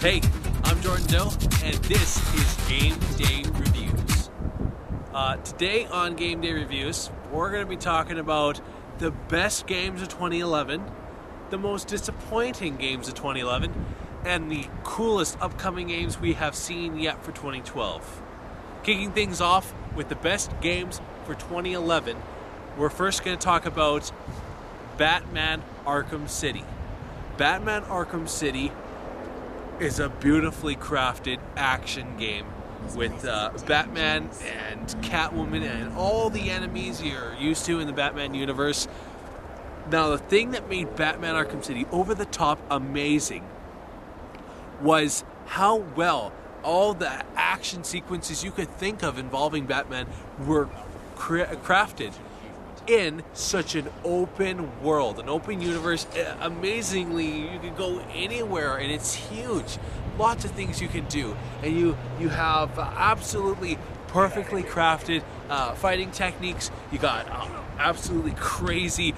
Hey, I'm Jordan Doe, and this is Game Day Reviews. Today on Game Day Reviews, we're going to be talking about the best games of 2011, the most disappointing games of 2011, and the coolest upcoming games we have seen yet for 2012. Kicking things off with the best games for 2011, we're first going to talk about Batman Arkham City. Batman Arkham City is a beautifully crafted action game with Batman and Catwoman and all the enemies you're used to in the Batman universe. Now, the thing that made Batman Arkham City over the top amazing was how well all the action sequences you could think of involving Batman were crafted in such an open world, an open universe. Amazingly, you can go anywhere and it's huge. Lots of things you can do, and you have absolutely perfectly crafted fighting techniques. You got absolutely crazy,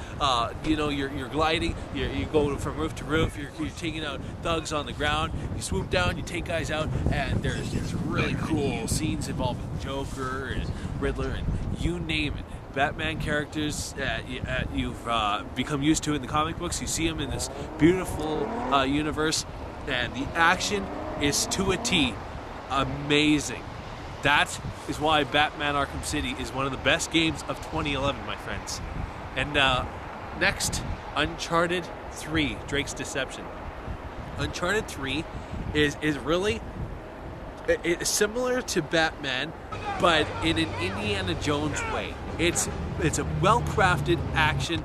you're gliding, you go from roof to roof, you're taking out thugs on the ground, you swoop down, you take guys out, and there's really cool scenes involving Joker and Riddler and you name it. Batman characters you've become used to in the comic books. You see them in this beautiful universe, and the action is to a T amazing. That is why Batman Arkham City is one of the best games of 2011, my friends. And next, Uncharted 3, Drake's Deception. Uncharted 3 is really similar to Batman, but in an Indiana Jones way. It's a well-crafted action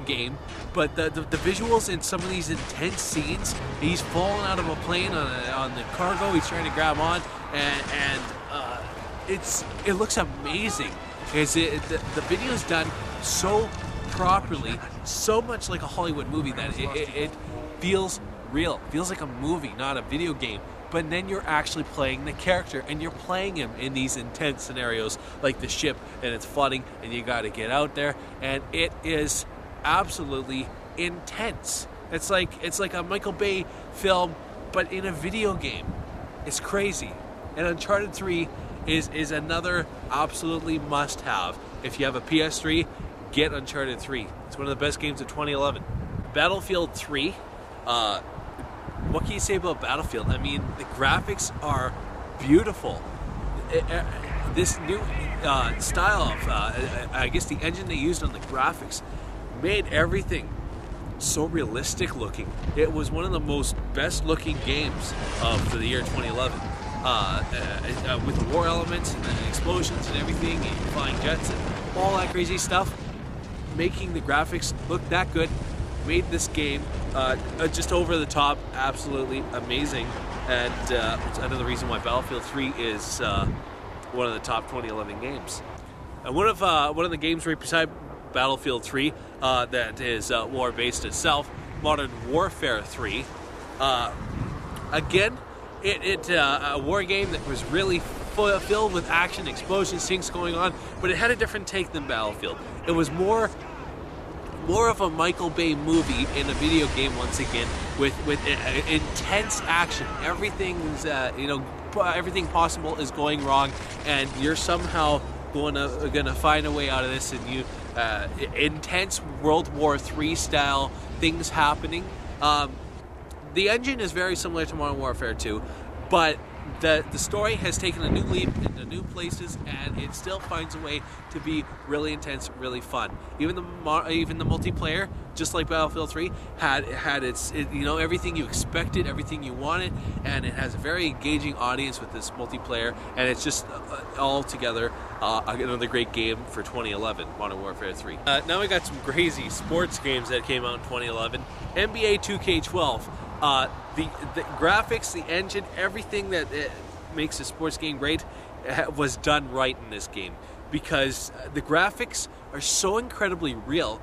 game, but the visuals in some of these intense scenes, he's falling out of a plane on the cargo, he's trying to grab on, and it looks amazing. The video's done so properly, so much like a Hollywood movie that it feels real. It feels like a movie, not a video game. But then you're actually playing the character, and you're playing him in these intense scenarios like the ship and it's flooding and you got to get out there, and it is absolutely intense. It's like a Michael Bay film but in a video game. It's crazy. And Uncharted 3 is another absolutely must-have. If you have a PS3, get Uncharted 3. It's one of the best games of 2011. Battlefield 3, what can you say about Battlefield? I mean, the graphics are beautiful. This new style of, I guess the engine they used on the graphics made everything so realistic looking. It was one of the most best looking games of the year 2011. With the war elements and the explosions and everything, and flying jets and all that crazy stuff, making the graphics look that good made this game just over the top, absolutely amazing, and it's another reason why Battlefield 3 is one of the top 2011 games. And one of the games right beside Battlefield 3 that is war-based itself, Modern Warfare 3. Again, a war game that was really filled with action, explosions, things going on, but it had a different take than Battlefield. It was more of a Michael Bay movie in a video game once again, with intense action. Everything's everything possible is going wrong, and you're somehow gonna find a way out of this. And you intense World War III style things happening. The engine is very similar to Modern Warfare 2, but the story has taken a new leap into new places, and it still finds a way to be really intense, really fun. Even the multiplayer, just like Battlefield 3, had its everything you expected, everything you wanted, and it has a very engaging audience with this multiplayer, and it's just all together another great game for 2011, Modern Warfare 3. Now we got some crazy sports games that came out in 2011. NBA 2K12. The graphics, the engine, everything that makes a sports game great was done right in this game, because the graphics are so incredibly real.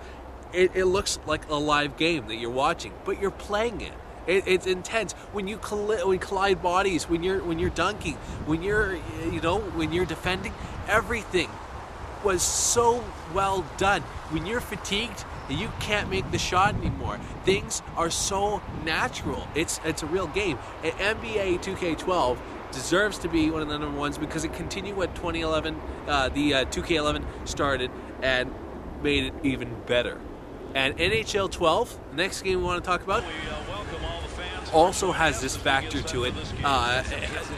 It looks like a live game that you're watching, but you're playing it. It's intense when you collide bodies, when you're dunking, when you're defending. Everything was so well done. When you're fatigued, and you can't make the shot anymore. Things are so natural. It's a real game. And NBA 2K12 deserves to be one of the number ones because it continued what 2011, the 2K11 started and made it even better. And NHL 12, the next game we want to talk about, also has this factor to it.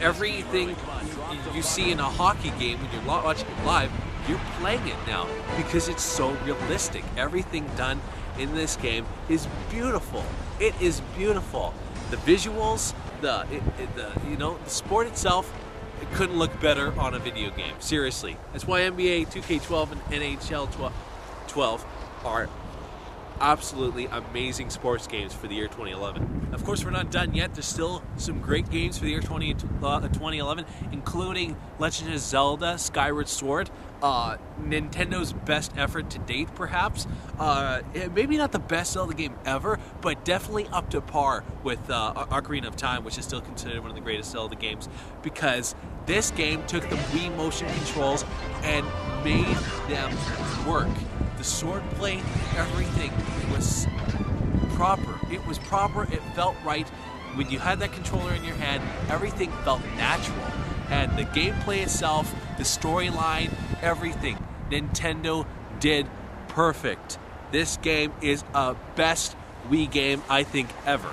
Everything you see in a hockey game when you're watching it live, you're playing it now because it's so realistic. Everything done in this game is beautiful. It is beautiful. The visuals, the sport itself, it couldn't look better on a video game. Seriously, that's why NBA 2K12 and NHL 12 are absolutely amazing sports games for the year 2011. Of course, we're not done yet. There's still some great games for the year 2011, including Legend of Zelda Skyward Sword, Nintendo's best effort to date, perhaps. Maybe not the best Zelda game ever, but definitely up to par with Ocarina of Time, which is still considered one of the greatest Zelda games, because this game took the Wii motion controls and made them work. The swordplay, everything was proper. It was proper, it felt right. When you had that controller in your hand, everything felt natural. And the gameplay itself, the storyline, everything, Nintendo did perfect. This game is a best Wii game, I think, ever.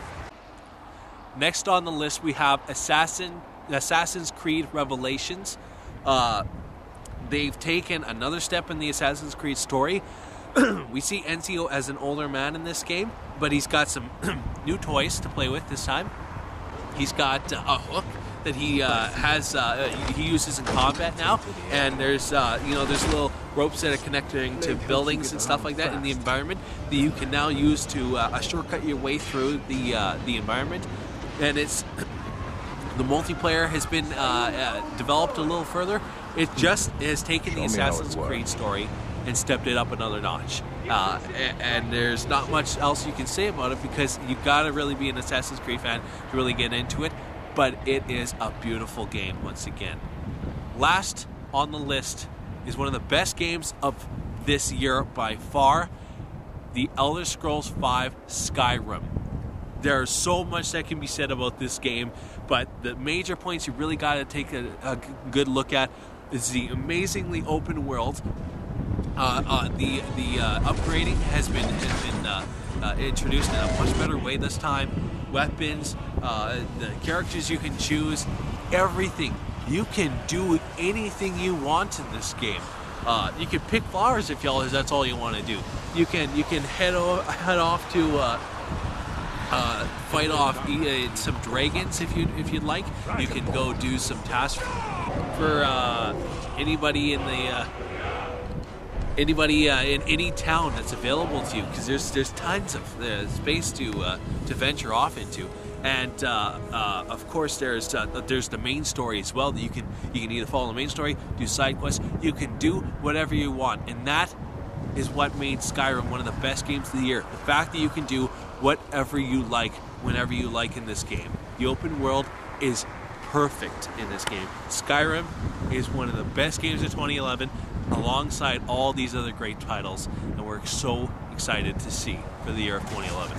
Next on the list, we have Assassin's Creed Revelations. They've taken another step in the Assassin's Creed story. We see Ezio as an older man in this game, but he's got some new toys to play with this time. He's got a hook that he he uses in combat now, and there's there's little ropes that are connecting to buildings and stuff like that in the environment that you can now use to shortcut your way through the environment. And it's the multiplayer has been developed a little further. It just has taken the Assassin's Creed story and stepped it up another notch. And there's not much else you can say about it because you gotta really be an Assassin's Creed fan to really get into it. But it is a beautiful game once again. Last on the list is one of the best games of this year by far, The Elder Scrolls V Skyrim. There's so much that can be said about this game, but the major points you really got to take a good look at is the amazingly open world. The upgrading has been introduced in a much better way this time. Weapons, the characters you can choose, everything. You can do anything you want in this game. You can pick flowers if that's all you want to do. You can head off to fight off some dragons if you'd like. You can go do some tasks for anybody in any town that's available to you, because there's tons of space to venture off into. And of course, there's the main story as well that you can either follow the main story, do side quests. You can do whatever you want, and that is what made Skyrim one of the best games of the year. The fact that you can do whatever you like, whenever you like in this game. The open world is perfect in this game. Skyrim is one of the best games of 2011, alongside all these other great titles, and we're so excited to see for the year of 2011.